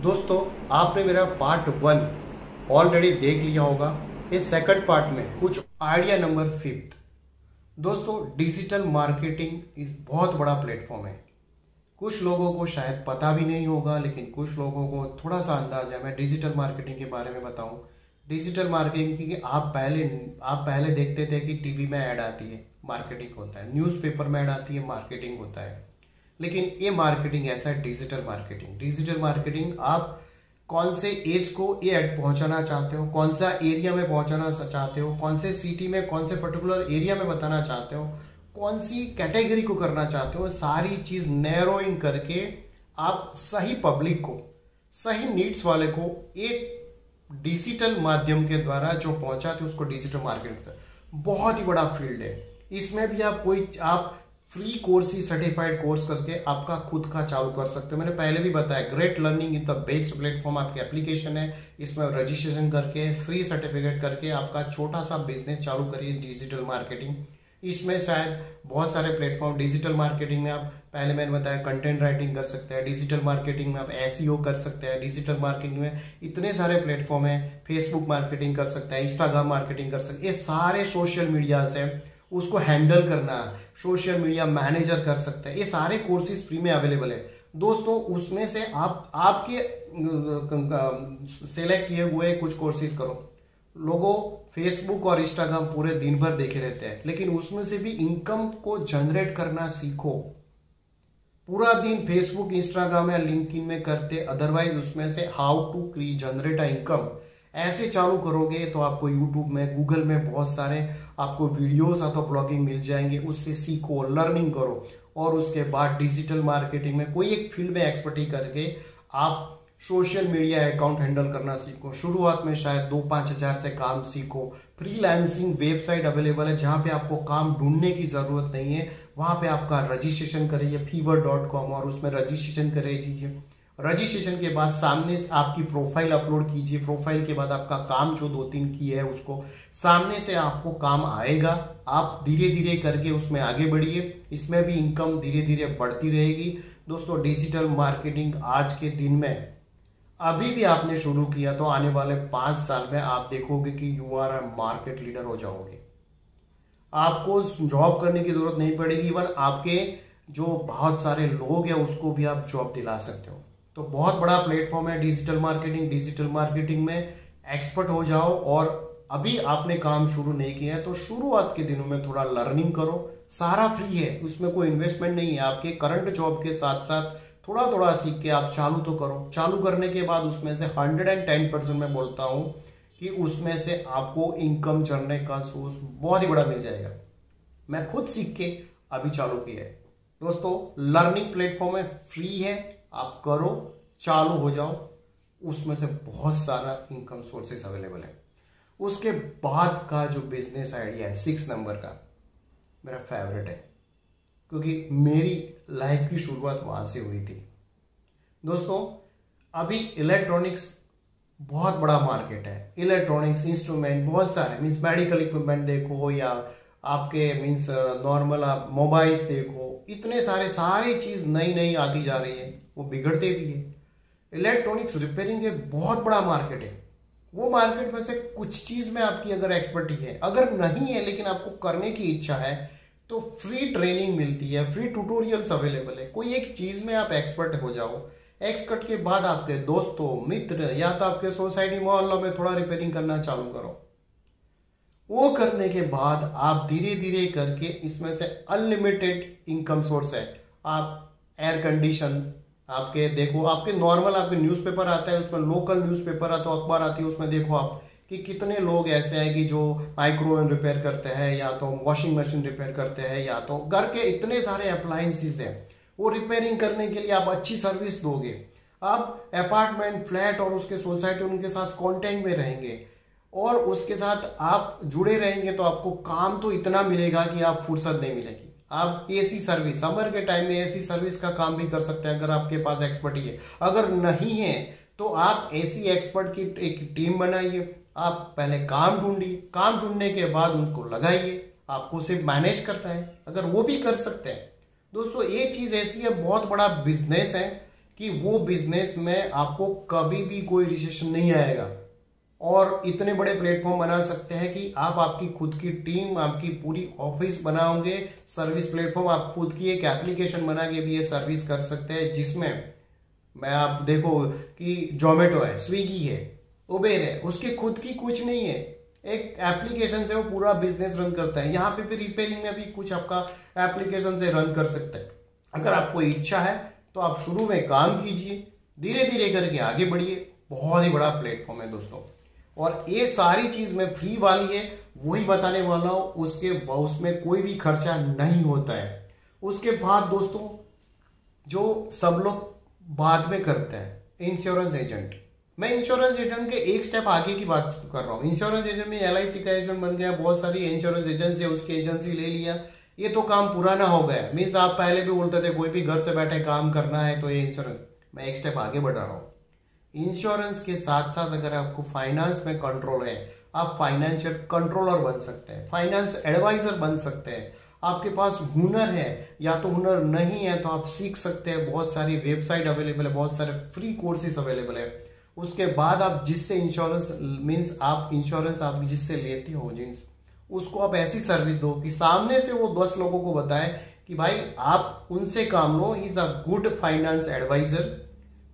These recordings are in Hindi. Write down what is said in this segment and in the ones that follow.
दोस्तों, आपने मेरा पार्ट 1 ऑलरेडी देख लिया होगा। इस सेकंड पार्ट में कुछ आइडिया नंबर 5। दोस्तों, डिजिटल मार्केटिंग इस बहुत बड़ा प्लेटफॉर्म है। कुछ लोगों को शायद पता भी नहीं होगा, लेकिन कुछ लोगों को थोड़ा सा अंदाजा है। मैं डिजिटल मार्केटिंग के बारे में बताऊं। डिजिटल मार्केटिंग की आप पहले देखते थे कि टीवी में ऐड आती है, मार्केटिंग होता है, न्यूज़पेपर में ऐड आती है, मार्केटिंग होता है। लेकिन ये मार्केटिंग ऐसा है, डिजिटल मार्केटिंग। डिजिटल मार्केटिंग आप कौन से एज को ये ऐड पहुंचाना चाहते हो, कौन सा एरिया में पहुंचाना चाहते हो, कौन से सिटी में, कौन से पर्टिकुलर एरिया में बताना चाहते हो, कौन सी कैटेगरी को करना चाहते हो, सारी चीज नैरोइंग करके आप सही पब्लिक को, सही नीड्स वाले को एक डिजिटल माध्यम के द्वारा जो पहुंचाते उसको डिजिटल मार्केटिंग। बहुत ही बड़ा फील्ड है। इसमें भी आप फ्री कोर्स ही सर्टिफाइड कोर्स करके आपका खुद का चालू कर सकते हो। मैंने पहले भी बताया, great learning is the best platform. आपकी एप्लीकेशन है, इसमें रजिस्ट्रेशन करके फ्री सर्टिफिकेट करके आपका छोटा सा बिजनेस चालू करिए डिजिटल मार्केटिंग। इसमें शायद बहुत सारे प्लेटफॉर्म डिजिटल मार्केटिंग में आप, पहले मैंने बताया, कंटेंट राइटिंग कर सकते हैं। डिजिटल मार्केटिंग में आप एसईओ कर सकते हैं। डिजिटल मार्केटिंग में इतने सारे प्लेटफॉर्म है। फेसबुक मार्केटिंग कर सकते हैं, इंस्टाग्राम मार्केटिंग कर सकते हैं। ये सारे सोशल मीडिया से उसको हैंडल करना, सोशल मीडिया मैनेजर कर सकते हैं। ये सारे कोर्सेज फ्री में अवेलेबल है। दोस्तों, उसमें से आप आपके सेलेक्ट किए हुए कुछ कोर्सेज करो। लोगों फेसबुक और इंस्टाग्राम पूरे दिन भर देखे रहते हैं, लेकिन उसमें से भी इनकम को जनरेट करना सीखो। पूरा दिन फेसबुक, इंस्टाग्राम या लिंक्डइन में करते, अदरवाइज उसमें से how to generate a income ऐसे चालू करोगे तो आपको यूट्यूब में, गूगल में बहुत सारे आपको वीडियोस अथवा ब्लॉगिंग मिल जाएंगे। उससे सीखो, लर्निंग करो, और उसके बाद डिजिटल मार्केटिंग में कोई एक फील्ड में एक्सपर्टी करके आप सोशल मीडिया अकाउंट हैंडल करना सीखो। शुरुआत में शायद 2-5 हजार से काम सीखो। फ्रीलांसिंग वेबसाइट अवेलेबल है जहां पे आपको काम ढूंढने की जरूरत नहीं है। वहां पे आपका रजिस्ट्रेशन करिए fiverr.com और उसमें रजिस्ट्रेशन कर दीजिए। रजिस्ट्रेशन के बाद सामने से आपकी प्रोफाइल अपलोड कीजिए। प्रोफाइल के बाद आपका काम जो 2-3 की है उसको सामने से आपको काम आएगा। आप धीरे धीरे करके उसमें आगे बढ़िए। इसमें भी इनकम धीरे धीरे बढ़ती रहेगी। दोस्तों, डिजिटल मार्केटिंग आज के दिन में अभी भी आपने शुरू किया तो आने वाले 5 साल में आप देखोगे कि you are a market leader हो जाओगे। आपको जॉब करने की जरूरत नहीं पड़ेगी। इवन आपके जो बहुत सारे लोग हैं उसको भी आप जॉब दिला सकते हो। तो बहुत बड़ा प्लेटफॉर्म है डिजिटल मार्केटिंग। डिजिटल मार्केटिंग में एक्सपर्ट हो जाओ। और अभी आपने काम शुरू नहीं किया है तो शुरुआत के दिनों में थोड़ा लर्निंग करो। सारा फ्री है, उसमें कोई इन्वेस्टमेंट नहीं है। आपके करंट जॉब के साथ साथ थोड़ा थोड़ा सीख के आप चालू तो करो। चालू करने के बाद उसमें से 110% मैं बोलता हूं कि उसमें से आपको इनकम चढ़ने का सोर्स बहुत ही बड़ा मिल जाएगा। मैं खुद सीख के अभी चालू किया है। दोस्तों, लर्निंग प्लेटफॉर्म है, फ्री है, आप करो, चालू हो जाओ। उसमें से बहुत सारा इनकम सोर्सेस अवेलेबल है। उसके बाद का जो बिजनेस आइडिया है 6 नंबर का, मेरा फेवरेट है, क्योंकि मेरी लाइफ की शुरुआत वहां से हुई थी। दोस्तों, अभी इलेक्ट्रॉनिक्स बहुत बड़ा मार्केट है। इलेक्ट्रॉनिक्स इंस्ट्रूमेंट बहुत सारे, मीन्स मेडिकल इक्विपमेंट देखो या आपके मीन्स नॉर्मल आप मोबाइल्स देखो, इतने सारी चीज नई नई आती जा रही है, वो बिगड़ते भी है। इलेक्ट्रॉनिक्स रिपेयरिंग एक बहुत बड़ा मार्केट है। वो मार्केट में से कुछ चीज में आपकी अगर एक्सपर्टी है, अगर नहीं है लेकिन आपको करने की इच्छा है, तो फ्री ट्रेनिंग मिलती है, फ्री ट्यूटोरियल्स अवेलेबल है। कोई एक चीज में आप एक्सपर्ट हो जाओ। एक्सपर्ट के बाद आपके दोस्तों, मित्र या तो आपके सोसाइटी मोहल्लों में थोड़ा रिपेयरिंग करना चालू करो। वो करने के बाद आप धीरे धीरे करके इसमें से अनलिमिटेड इनकम सोर्स है। आप एयर कंडीशन आपके देखो, आपके नॉर्मल आपके न्यूज़पेपर आता है, उसमें लोकल न्यूज़पेपर आता है, अखबार आती है, उसमें देखो आप कि कितने लोग ऐसे हैं कि जो माइक्रोवेव रिपेयर करते हैं, या तो वॉशिंग मशीन रिपेयर करते हैं, या तो घर के इतने सारे अप्लायंसेस हैं। वो रिपेयरिंग करने के लिए आप अच्छी सर्विस दोगे। आप अपार्टमेंट, फ्लैट और उसके सोसाइटी उनके साथ कांटेक्ट में रहेंगे और उसके साथ आप जुड़े रहेंगे तो आपको काम तो इतना मिलेगा कि आप फुर्सत नहीं मिलेगी। आप एसी सर्विस, समर के टाइम में एसी सर्विस का काम भी कर सकते हैं अगर आपके पास एक्सपर्टी है। अगर नहीं है तो आप एसी एक्सपर्ट की एक टीम बनाइए। आप पहले काम ढूंढिए, काम ढूंढने के बाद उनको लगाइए। आपको सिर्फ मैनेज करना है, अगर वो भी कर सकते हैं। दोस्तों, ये चीज ऐसी है, बहुत बड़ा बिजनेस है कि वो बिजनेस में आपको कभी भी कोई रिसेशन नहीं आएगा, और इतने बड़े प्लेटफॉर्म बना सकते हैं कि आप आपकी खुद की टीम, आपकी पूरी ऑफिस बनाओगे, सर्विस प्लेटफॉर्म, आप खुद की एक एप्लीकेशन बना के भी ये सर्विस कर सकते हैं, जिसमें मैं आप देखो कि जोमेटो है, स्विगी है, उबेर है, उसकी खुद की कुछ नहीं है, एक एप्लीकेशन से वो पूरा बिजनेस रन करता है। यहाँ पे भी रिपेयरिंग में भी कुछ आपका एप्लीकेशन से रन कर सकते हैं। अगर आपको इच्छा है तो आप शुरू में काम कीजिए, धीरे धीरे करके आगे बढ़िए। बहुत ही बड़ा प्लेटफॉर्म है दोस्तों, और ये सारी चीज में फ्री वाली है, वही बताने वाला हूं। उसमें कोई भी खर्चा नहीं होता है। उसके बाद दोस्तों जो सब लोग बाद में करते हैं, इंश्योरेंस एजेंट। मैं इंश्योरेंस एजेंट के एक स्टेप आगे की बात कर रहा हूँ। इंश्योरेंस एजेंट में LIC का एजेंट बन गया, बहुत सारी इंश्योरेंस एजेंसी है, उसकी एजेंसी ले लिया, ये तो काम पुराना हो गया। मीन्स आप पहले भी बोलते थे कोई भी घर से बैठे काम करना है तो ये इंश्योरेंस, मैं एक स्टेप आगे बढ़ा रहा हूँ। इंश्योरेंस के साथ साथ अगर आपको फाइनेंस में कंट्रोल है, आप फाइनेंशियल कंट्रोलर बन सकते हैं, फाइनेंस एडवाइजर बन सकते हैं। आपके पास हुनर है या तो हुनर नहीं है तो आप सीख सकते हैं। बहुत सारी वेबसाइट अवेलेबल है, बहुत सारे फ्री कोर्सेज अवेलेबल है। उसके बाद आप जिससे इंश्योरेंस मीन्स आप इंश्योरेंस आप जिससे लेते हो जिन्स उसको आप ऐसी सर्विस दो कि सामने से वो 10 लोगों को बताए कि भाई आप उनसे काम लो, he is a good finance adviser.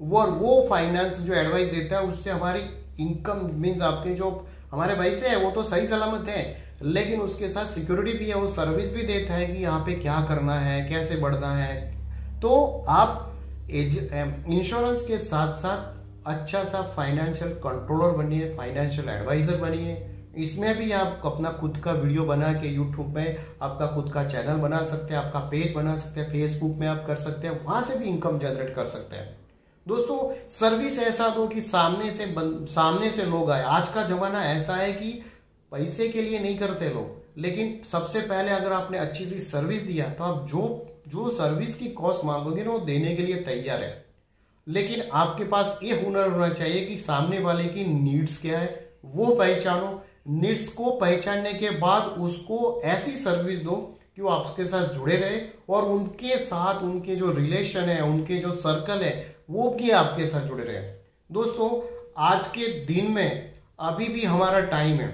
वो फाइनेंस जो एडवाइस देता है उससे हमारी इनकम मीन्स आपके जो हमारे पैसे है वो तो सही सलामत है, लेकिन उसके साथ सिक्योरिटी भी है, वो सर्विस भी देता है कि यहाँ पे क्या करना है, कैसे बढ़ना है। तो आप इंश्योरेंस के साथ साथ अच्छा सा फाइनेंशियल कंट्रोलर बनिए, फाइनेंशियल एडवाइजर बनिए। इसमें भी आप अपना खुद का वीडियो बना के यूट्यूब में आपका खुद का चैनल बना सकते हैं, आपका पेज बना सकते हैं, फेसबुक में आप कर सकते हैं, वहां से भी इनकम जनरेट कर सकते हैं। दोस्तों सर्विस ऐसा दो कि सामने से लोग आए। आज का जमाना ऐसा है कि पैसे के लिए नहीं करते लोग, लेकिन सबसे पहले अगर आपने अच्छी सी सर्विस दिया तो आप जो सर्विस की कॉस्ट मांगोगे ना वो देने के लिए तैयार है। लेकिन आपके पास ये हुनर होना चाहिए कि सामने वाले की नीड्स क्या है वो पहचानो। नीड्स को पहचानने के बाद उसको ऐसी सर्विस दो कि वो आपके साथ जुड़े रहे, और उनके साथ उनके जो रिलेशन है, उनके जो सर्कल है वो भी आपके साथ जुड़े रहे। दोस्तों आज के दिन में अभी भी हमारा टाइम है,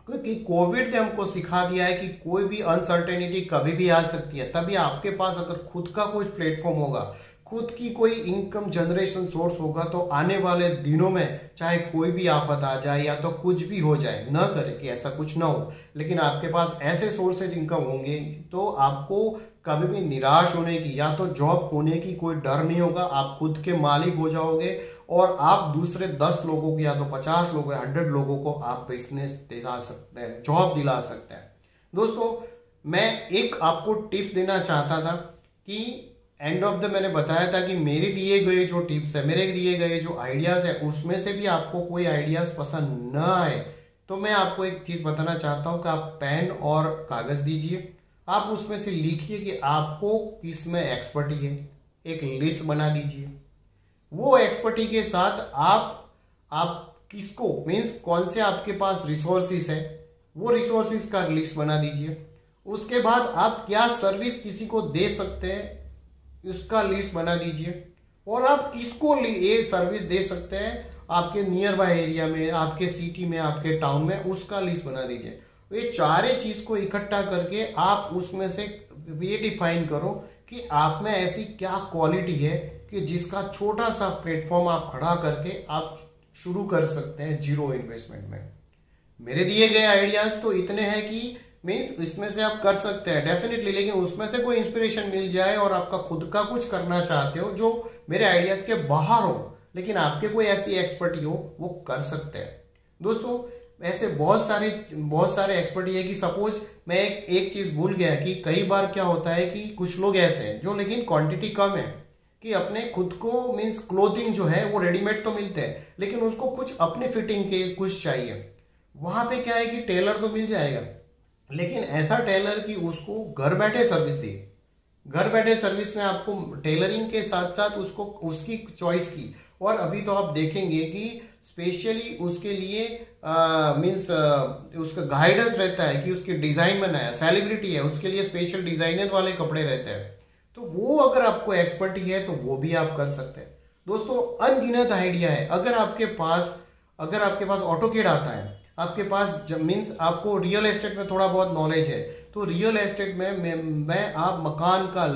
क्योंकि कोविड ने हमको सिखा दिया है कि कोई भी अनसर्टेनिटी कभी भी आ सकती है। तभी आपके पास अगर खुद का कोई प्लेटफॉर्म होगा, खुद की कोई इनकम जनरेशन सोर्स होगा, तो आने वाले दिनों में चाहे कोई भी आफत आ जाए या तो कुछ भी हो जाए, न करे कि ऐसा कुछ ना हो, लेकिन आपके पास ऐसे सोर्सेज इनकम होंगे तो आपको कभी भी निराश होने की या तो जॉब खोने की कोई डर नहीं होगा। आप खुद के मालिक हो जाओगे और आप दूसरे 10 लोगों को या तो 50 लोगों या 100 लोगों को आप बिजनेस दिला सकते हैं, जॉब दिला सकते हैं। दोस्तों मैं एक आपको टिप्स देना चाहता था कि एंड ऑफ द मैंने बताया था कि मेरे दिए गए जो टिप्स है, मेरे दिए गए जो आइडियाज है, उसमें से भी आपको कोई आइडियाज पसंद न आए तो मैं आपको एक चीज बताना चाहता हूं कि आप पेन और कागज दीजिए, आप उसमें से लिखिए कि आपको किस में एक्सपर्टी है, एक लिस्ट बना दीजिए। वो एक्सपर्टी के साथ आप किसको मीन्स कौन से आपके पास रिसोर्सिस है वो रिसोर्सिस का लिस्ट बना दीजिए। उसके बाद आप क्या सर्विस किसी को दे सकते हैं उसका लिस्ट बना दीजिए, और आप किसको ये सर्विस दे सकते हैं आपके नियर बाय एरिया में, आपके सिटी में, आपके टाउन में, उसका लिस्ट बना दीजिए। ये चारे चीज को इकट्ठा करके आप उसमें से ये डिफाइन करो कि आप में ऐसी क्या क्वालिटी है कि जिसका छोटा सा प्लेटफॉर्म आप खड़ा करके आप शुरू कर सकते हैं जीरो इन्वेस्टमेंट में। मेरे दिए गए आइडियाज तो इतने हैं कि मीन्स इसमें से आप कर सकते हैं डेफिनेटली, लेकिन उसमें से कोई इंस्पिरेशन मिल जाए और आपका खुद का कुछ करना चाहते हो जो मेरे आइडियाज के बाहर हो, लेकिन आपके कोई ऐसी एक्सपर्टी हो, वो कर सकते हैं। दोस्तों ऐसे बहुत सारे एक्सपर्टी है कि सपोज मैं एक चीज भूल गया कि कई बार क्या होता है कि कुछ लोग ऐसे हैं जो लेकिन क्वांटिटी कम है कि अपने खुद को मीन्स क्लोथिंग जो है वो रेडीमेड तो मिलते हैं, लेकिन उसको कुछ अपने फिटिंग के कुछ चाहिए। वहां पे क्या है कि टेलर तो मिल जाएगा, लेकिन ऐसा टेलर कि उसको घर बैठे सर्विस दी। घर बैठे सर्विस में आपको टेलरिंग के साथ साथ उसको उसकी चॉइस की, और अभी तो आप देखेंगे कि स्पेशली उसके लिए मीन्स उसका गाइडेंस रहता है कि उसकी डिजाइन बनाया, सेलिब्रिटी है उसके लिए स्पेशल डिजाइनर वाले कपड़े रहते हैं। तो वो अगर आपको एक्सपर्टी है तो वो भी आप कर सकते हैं। दोस्तों अनगिनत आइडिया है। अगर आपके पास ऑटोकेड आता है, आपके पास मीन्स आपको रियल एस्टेट में थोड़ा बहुत नॉलेज है, तो रियल एस्टेट में आप मकान का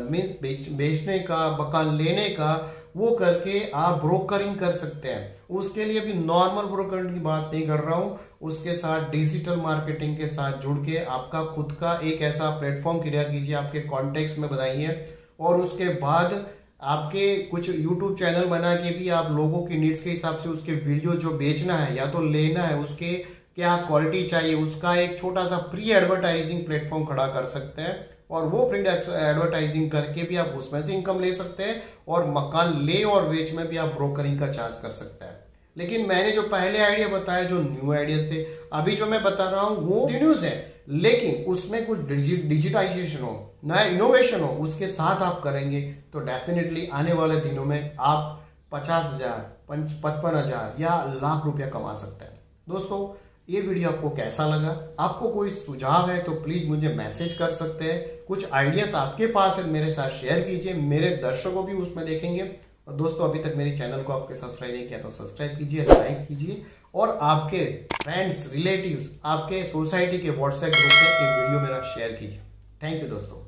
मीन्स बेचने का, मकान लेने का, वो करके आप ब्रोकरिंग कर सकते हैं। उसके लिए भी नॉर्मल ब्रोकरिंग की बात नहीं कर रहा हूं, उसके साथ डिजिटल मार्केटिंग के साथ जुड़ के आपका खुद का एक ऐसा प्लेटफॉर्म क्रिएट कीजिए, आपके कॉन्टेक्स्ट में बताइए, और उसके बाद आपके कुछ यूट्यूब चैनल बना के भी आप लोगों की नीड्स के हिसाब से उसके वीडियो जो बेचना है या तो लेना है, उसके क्या क्वालिटी चाहिए, उसका एक छोटा सा प्री एडवर्टाइजिंग प्लेटफॉर्म खड़ा कर सकते हैं, और वो प्रिंट एडवर्टाइजिंग करके भी आप उसमें से इनकम ले सकते हैं, और मकान ले और बेच में भी आप ब्रोकरिंग का चार्ज कर सकते हैं। लेकिन मैंने जो पहले आइडिया बताया, जो न्यू आइडियाज थे, अभी जो मैं बता रहा हूं वो न्यूज है, लेकिन उसमें कुछ डिजिटाइजेशन हो, नया इनोवेशन हो, उसके साथ आप करेंगे तो डेफिनेटली आने वाले दिनों में आप 50,000, 55,000 या लाख रुपया कमा सकते हैं। दोस्तों ये वीडियो आपको कैसा लगा? आपको कोई सुझाव है तो प्लीज मुझे मैसेज कर सकते हैं। कुछ आइडियाज आपके पास है मेरे साथ शेयर कीजिए, मेरे दर्शकों भी उसमें देखेंगे। और दोस्तों अभी तक मेरे चैनल को आपके सब्सक्राइब नहीं किया तो सब्सक्राइब कीजिए, लाइक कीजिए, और आपके फ्रेंड्स, रिलेटिव्स, आपके सोसाइटी के व्हाट्सएप ग्रुप में ये वीडियो मेरा शेयर कीजिए। थैंक यू दोस्तों।